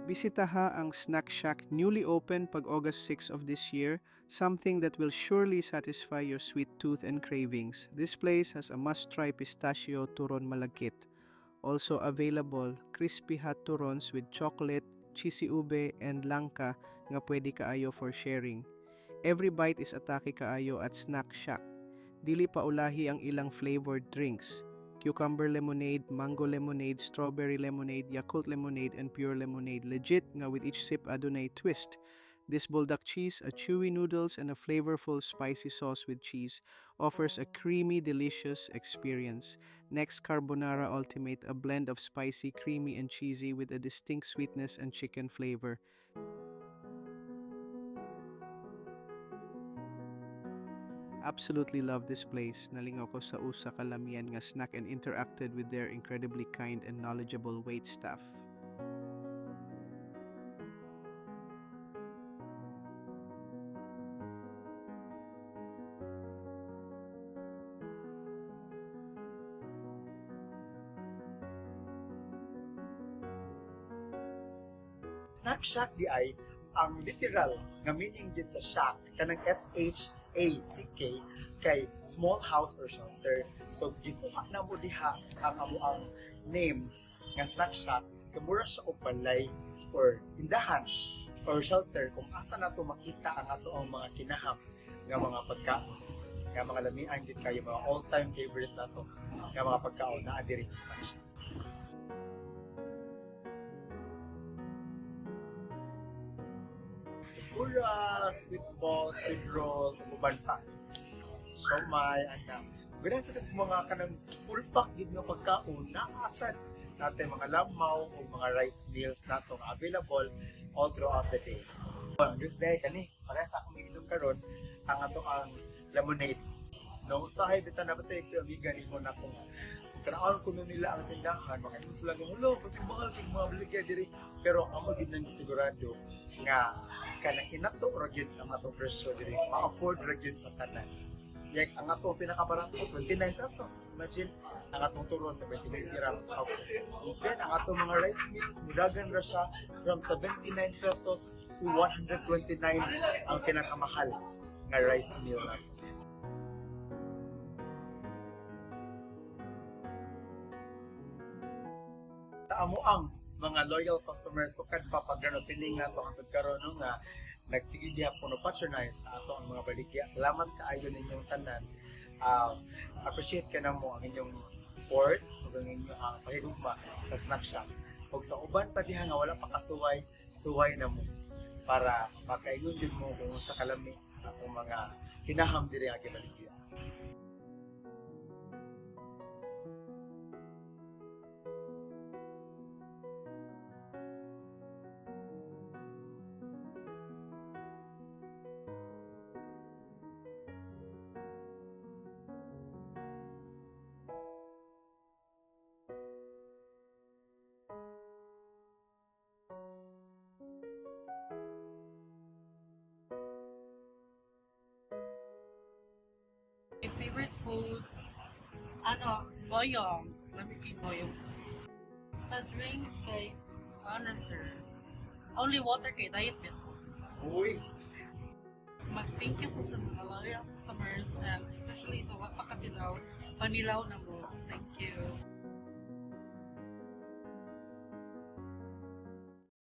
Bisitaha ang Snack Shack newly opened pag August 6 of this year, something that will surely satisfy your sweet tooth and cravings. This place has a must-try pistachio turon malagkit. Also available, crispy hot turons with chocolate, cheesy ube, and langka nga pwede kaayo for sharing. Every bite is atake kaayo at Snack Shack. Dili pa ulahi ang ilang flavored drinks. Cucumber lemonade, mango lemonade, strawberry lemonade, Yakult lemonade, and pure lemonade. Legit nga with each sip adunay twist. This bulldog cheese, a chewy noodles, and a flavorful spicy sauce with cheese offers a creamy, delicious experience. Next, Carbonara Ultimate, a blend of spicy, creamy, and cheesy with a distinct sweetness and chicken flavor. Absolutely love this place. Nalingaw ko sa usa ka lamian nga snack and interacted with their incredibly kind and knowledgeable wait staff. Snack Shack di ay ang literal nga meaning din sa shack kanang SHACK kay small house or shelter. So gikuha na mo diha ang amo name nga Snack Shack kamura siya og balay or tindahan or shelter kung asa nato makita ang ato ang mga kinaham nga mga pagkaon nga mga lamian gid kayo mga all-time favorite nato nga mga pagkaon na diri sa Snack Shack. Pura, squid ball, squid roll, uban pa. Siomay, anak. Ganyan sa mga kanang full pack yun nga pagkaon na asad natin mga lamaw o mga rice meals natong available all throughout the day. This day kani, para sa akong inom karon ang ato ang lemonade. No, usahay bitan na batay ko amiga ni mo na kung kanaon ko nila ang tindahan, makainom sila ng ulo, kasi mahal kayong mga baligya diri. Pero ako gid nang sigurado nga kanang inato ra gyud ang atong presyo diri, ma-afford ra gyud sa tanan. Yak ang atong pinakabarato 29 pesos. Imagine ang atong turon na 29 dirhams sa ako. Then ang atong mga rice meals mudagan ra siya from 79 pesos to 129 ang pinakamahal nga rice meal nato. Amo ang mga loyal customers sukad pa pag piling nato ang pagkaroon nga nagsige diha puno patronize sa ato ang mga baligya. Salamat kaayo ninyong tanan. Appreciate ka na mo ang inyong support ug ang inyong pahigugma sa Snack Shack. Ug sa uban pa diha nga wala pa kasuway, suway na mo para makaingon din mo kung sa kalami atong mga kinaham diri ang baligya. My favorite food, boyong. Lamig boyong. Sa drinks, kay, sir. Only water kay diet bit. Uy, Mag-thank you po sa mga loyal customers and especially sa wapakatilaw, panilaw na mo. Thank you.